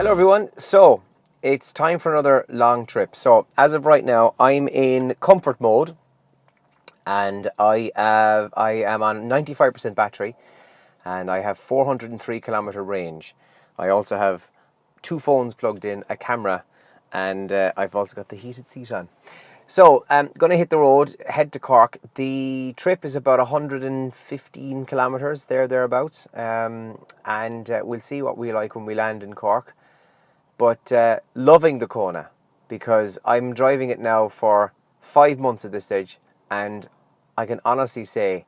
Hello everyone. So it's time for another long trip. So as of right now, I'm in comfort mode, and I am on 95% battery, and I have 403 kilometer range. I also have two phones plugged in, a camera, and I've also got the heated seat on. So I'm going to hit the road, head to Cork. The trip is about 115 kilometres, thereabouts, and we'll see what we like when we land in Cork. But loving the Kona, because I'm driving it now for 5 months at this stage, and I can honestly say,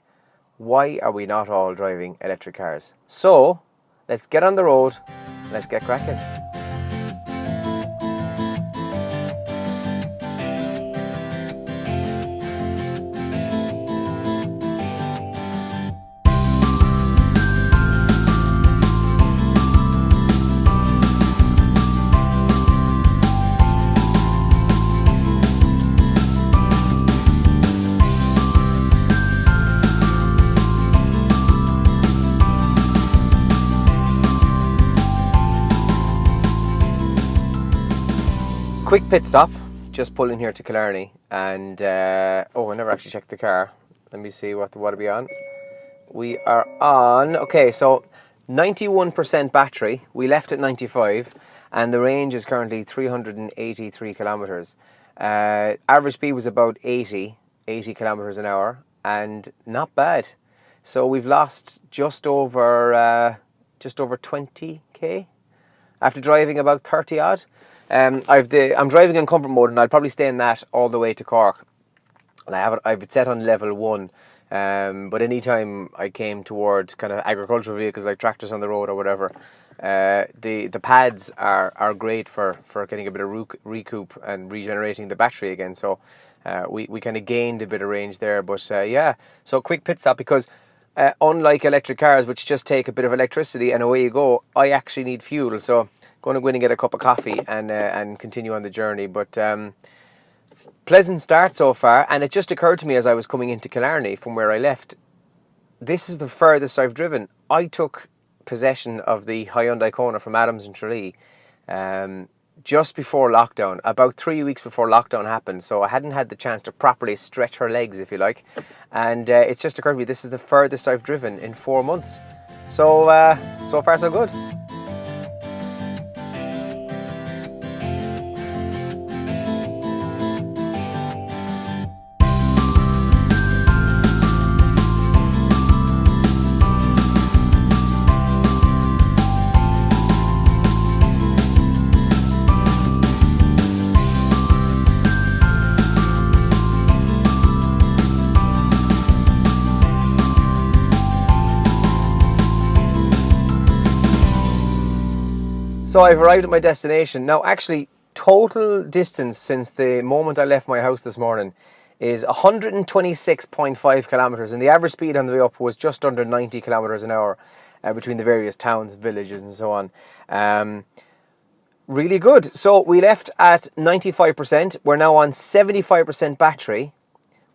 why are we not all driving electric cars? So let's get on the road, let's get cracking. Quick pit stop, just pulling here to Killarney, and I never actually checked the car. Let me see what are we on. We are on, okay, so 91% battery. We left at 95, and the range is currently 383 kilometres. Average speed was about 80 kilometres an hour, and not bad. So we've lost just over 20k after driving about 30 odd. I'm driving in comfort mode, and I'll probably stay in that all the way to Cork. And I've it set on level 1. But anytime I came towards kind of agricultural vehicles like tractors on the road or whatever, the pads are great for getting a bit of recoup and regenerating the battery again. So we kind of gained a bit of range there. But so quick pit stop, because unlike electric cars, which just take a bit of electricity and away you go, I actually need fuel. So going to go in and get a cup of coffee and continue on the journey. But pleasant start so far. And it just occurred to me as I was coming into Killarney from where I left, this is the furthest I've driven. I took possession of the Hyundai Kona from Adams and Tralee just before lockdown, about 3 weeks before lockdown happened. So I hadn't had the chance to properly stretch her legs, if you like. And it's just occurred to me, this is the furthest I've driven in 4 months. So, so far so good. So I've arrived at my destination. Now, actually, total distance since the moment I left my house this morning is 126.5 kilometres, and the average speed on the way up was just under 90 kilometres an hour between the various towns, villages and so on. Really good. So we left at 95%. We're now on 75% battery.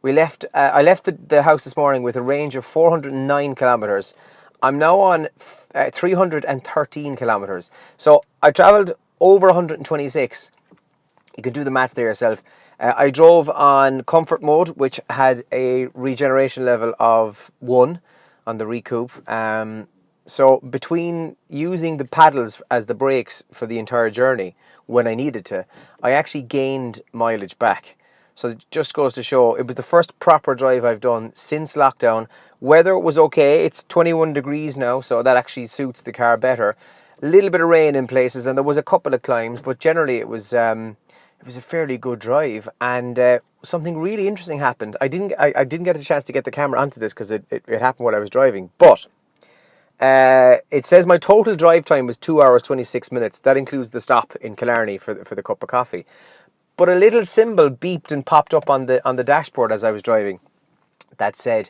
I left the house this morning with a range of 409 kilometres. I'm now on 313 kilometres. So I travelled over 126. You can do the maths there yourself. I drove on comfort mode, which had a regeneration level of 1 on the recoup. So between using the paddles as the brakes for the entire journey when I needed to, I actually gained mileage back. So it just goes to show, it was the first proper drive I've done since lockdown. Weather was okay. It's 21 degrees now, so that actually suits the car better. A little bit of rain in places, and there was a couple of climbs, but generally it was a fairly good drive. And something really interesting happened. I didn't get a chance to get the camera onto this because it happened while I was driving. But it says my total drive time was 2 hours 26 minutes. That includes the stop in Killarney for the cup of coffee. But a little symbol beeped and popped up on the dashboard as I was driving that said,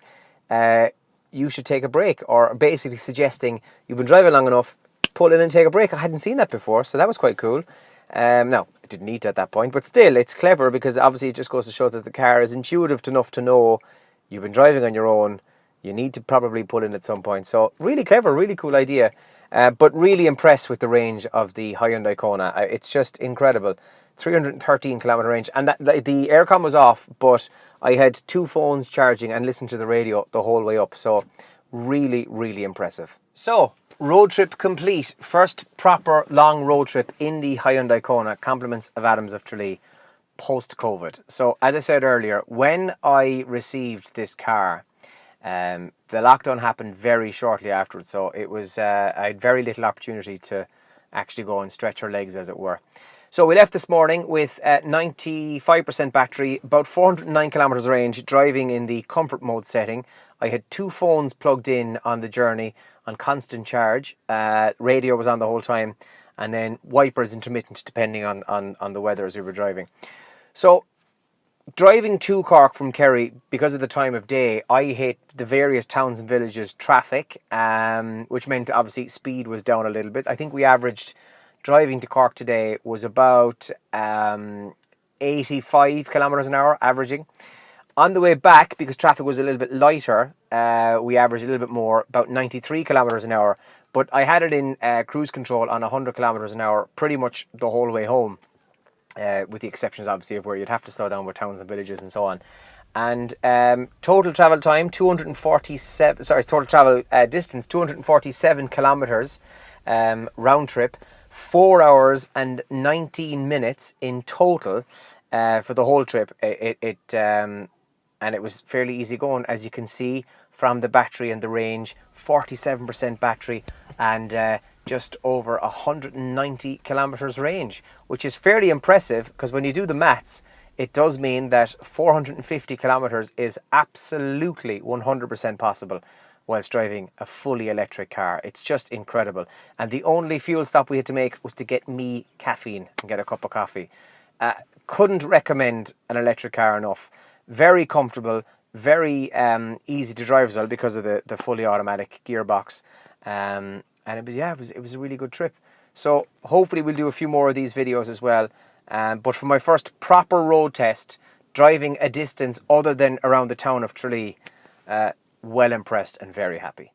you should take a break, or basically suggesting you've been driving long enough, pull in and take a break. I hadn't seen that before, so that was quite cool. Now, I didn't need it at that point, but still, it's clever because obviously it just goes to show that the car is intuitive enough to know you've been driving on your own, you need to probably pull in at some point. So really clever, really cool idea. But really impressed with the range of the Hyundai Kona. It's just incredible. 313 kilometer range, and the aircon was off, but I had 2 phones charging and listened to the radio the whole way up. So really, really impressive. So road trip complete. First proper long road trip in the Hyundai Kona. Compliments of Adams of Tralee post-COVID. So as I said earlier, when I received this car, the lockdown happened very shortly afterwards. So it was I had very little opportunity to actually go and stretch our legs, as it were. So we left this morning with 95% battery, about 409 kilometers range, driving in the comfort mode setting. I had 2 phones plugged in on the journey on constant charge. Radio was on the whole time, and then wipers intermittent depending on the weather as we were driving. So driving to Cork from Kerry, because of the time of day, I hit the various towns and villages traffic, which meant obviously speed was down a little bit. I think we averaged, driving to Cork today was about 85 kilometres an hour averaging. On the way back, because traffic was a little bit lighter, we averaged a little bit more, about 93 kilometres an hour. But I had it in cruise control on 100 kilometres an hour pretty much the whole way home, with the exceptions obviously of where you'd have to slow down with towns and villages and so on. And total travel time, total travel distance, 247 kilometres round trip. 4 hours and 19 minutes in total for the whole trip. And it was fairly easy going, as you can see from the battery and the range. 47% battery and just over 190 kilometers range, which is fairly impressive, because when you do the maths, it does mean that 450 kilometers is absolutely 100% possible whilst driving a fully electric car. It's just incredible. And the only fuel stop we had to make was to get me caffeine and get a cup of coffee. Couldn't recommend an electric car enough. Very comfortable, very easy to drive as well because of the fully automatic gearbox. And it was a really good trip. So hopefully we'll do a few more of these videos as well. But for my first proper road test, driving a distance other than around the town of Tralee, well impressed and very happy.